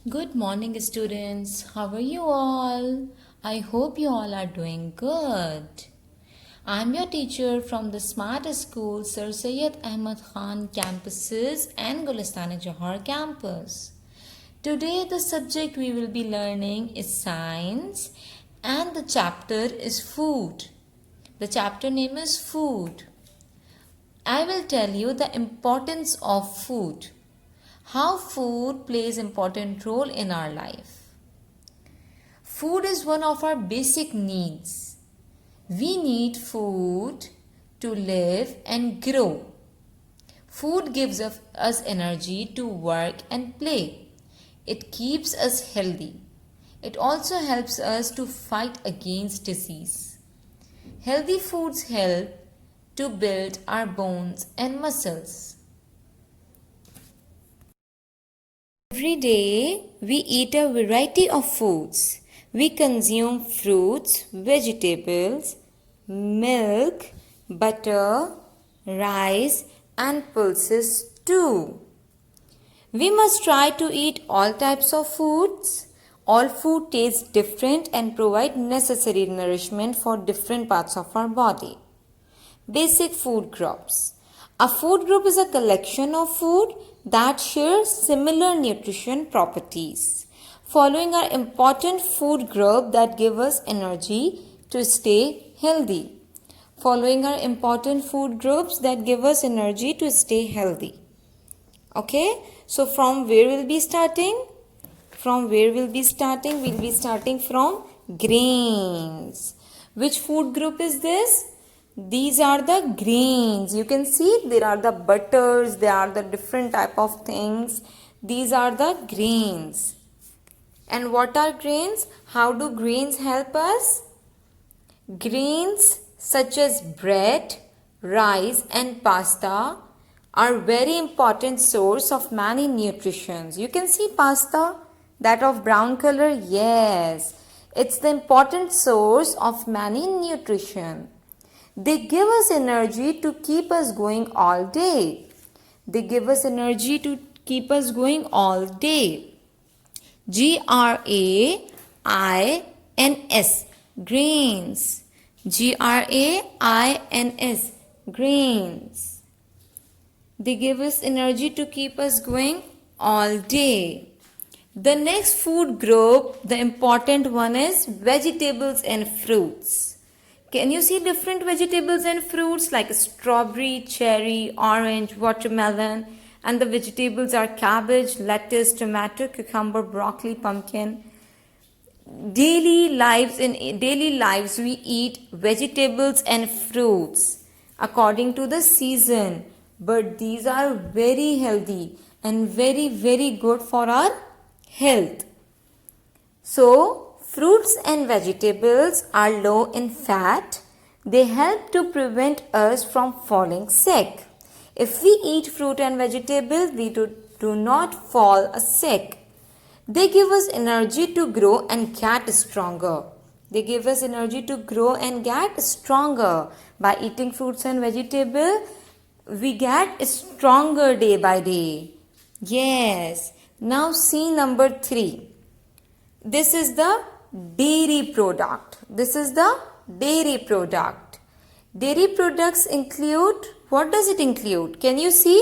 Good morning, students. How are you all? I hope you all are doing good. I'm your teacher from the Smart School, Sir Syed Ahmad Khan campuses and Golestani Johar campus. Today, the subject we will be learning is science, and the chapter is food. The chapter name is food. I will tell you the importance of food. How food plays important role in our life. Food is one of our basic needs. We need food to live and grow. Food gives us energy to work and play. It keeps us healthy. It also helps us to fight against disease. Healthy foods help to build our bones and muscles. Every day we eat a variety of foods. We consume fruits, vegetables, milk, butter, rice, and pulses too. We must try to eat all types of foods. All food tastes different and provide necessary nourishment for different parts of our body. Basic food groups. A food group is a collection of food that share similar nutrition properties. Following are important food group that give us energy to stay healthy. Following are important food groups that give us energy to stay healthy. Okay, so from where we'll be starting? We'll be starting from grains. Which food group is this? These are the grains. You can see there are the butters, there are the different type of things. These are the grains. And what are grains? How do grains help us? Grains such as bread, rice and pasta are very important source of many nutritions. You can see pasta, that of brown color. Yes, it's the important source of many nutrition. They give us energy to keep us going all day. They give us energy to keep us going all day. Grains. Grains. Grains. Grains. They give us energy to keep us going all day. The next food group, the important one, is vegetables and fruits. Can you see different vegetables and fruits like strawberry, cherry, orange, watermelon, and the vegetables are cabbage, lettuce, tomato, cucumber, broccoli, pumpkin. Daily lives we eat vegetables and fruits according to the season, but these are very healthy and very good for our health. So fruits and vegetables are low in fat. They help to prevent us from falling sick. If we eat fruit and vegetables, we do not fall sick. They give us energy to grow and get stronger. They give us energy to grow and get stronger. By eating fruits and vegetables, we get stronger day by day. Yes. Now see number 3. This is the dairy product. Dairy products include, what does it include? Can you see?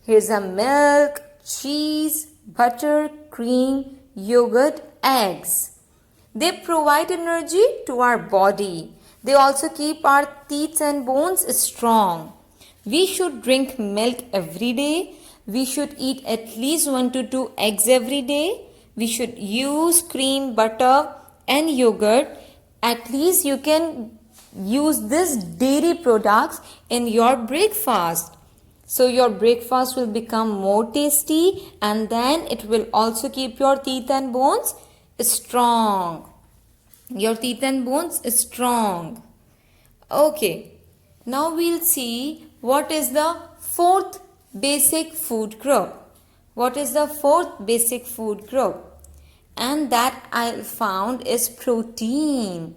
Here's a milk, cheese, butter, cream, yogurt, eggs. They provide energy to our body. They also keep our teeth and bones strong. We should drink milk every day. We should eat at least 1 to 2 eggs every day. We should use cream, butter and yogurt. At least you can use this dairy products in your breakfast. So your breakfast will become more tasty, and then it will also keep your teeth and bones strong. Okay. Now we'll see what is the fourth basic food group. And that I found is protein.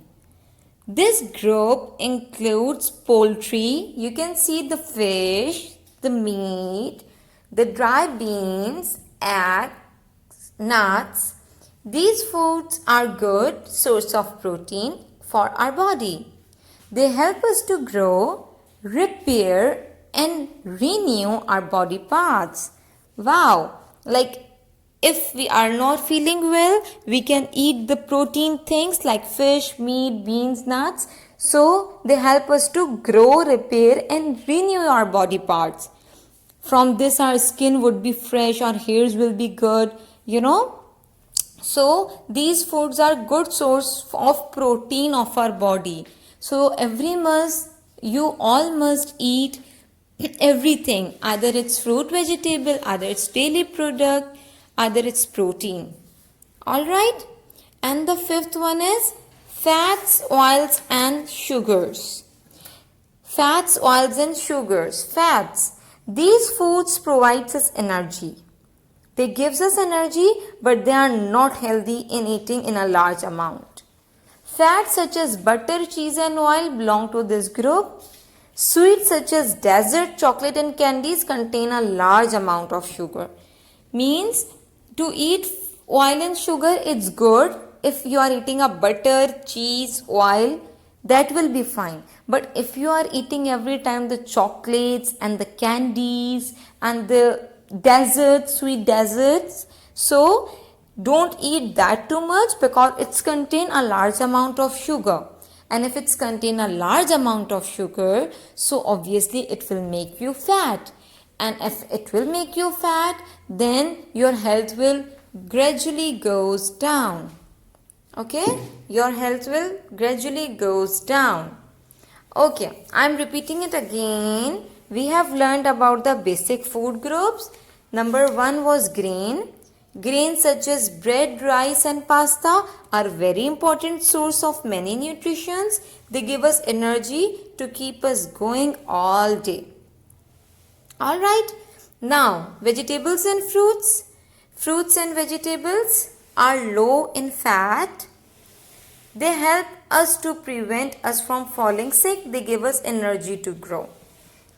This group includes poultry. You can see the fish, the meat, the dry beans, eggs, nuts. These foods are good source of protein for our body. They help us to grow, repair and renew our body parts. Wow! Like if we are not feeling well, we can eat the protein things like fish, meat, beans, nuts. So they help us to grow, repair and renew our body parts. From this our skin would be fresh, our hairs will be good, so these foods are good source of protein of our body. So you all must eat everything, either it's fruit, vegetable, either it's daily product, either it's protein. All right, and the fifth one is fats, oils and sugars. Fats, oils and sugars. Fats, these foods provides us energy. They gives us energy, but they are not healthy in eating in a large amount. Fats such as butter, cheese and oil belong to this group. Sweets such as dessert, chocolate and candies contain a large amount of sugar. Means to eat oil and sugar, it's good. If you are eating a butter, cheese, oil, that will be fine. But if you are eating every time the chocolates and the candies and the desserts, sweet desserts, so don't eat that too much because it's contain a large amount of sugar. And if it's contain a large amount of sugar, so obviously it will make you fat. And if it will make you fat, then your health will gradually goes down. Okay, your health will gradually goes down. Okay, I'm repeating it again. We have learned about the basic food groups. Number 1 was grain. Grains such as bread, rice and pasta are very important source of many nutritions. They give us energy to keep us going all day. Alright, now vegetables and fruits. Fruits and vegetables are low in fat. They help us to prevent us from falling sick. They give us energy to grow.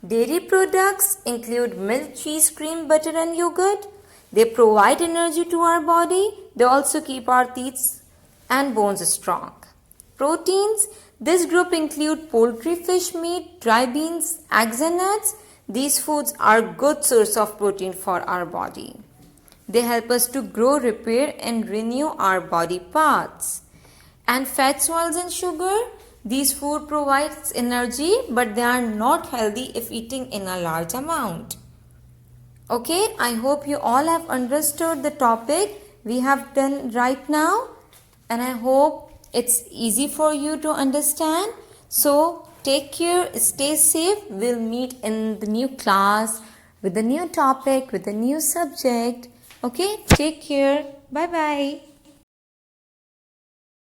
Dairy products include milk, cheese, cream, butter and yogurt. They provide energy to our body. They also keep our teeth and bones strong. Proteins. This group include poultry, fish, meat, dry beans, eggs and nuts. These foods are good source of protein for our body. They help us to grow, repair and renew our body parts. And fats, oils and sugar. These food provides energy, but they are not healthy if eating in a large amount. Okay, I hope you all have understood the topic we have done right now, and I hope it's easy for you to understand. So take care, stay safe. We'll meet in the new class with a new topic, with a new subject. Okay, take care. Bye bye.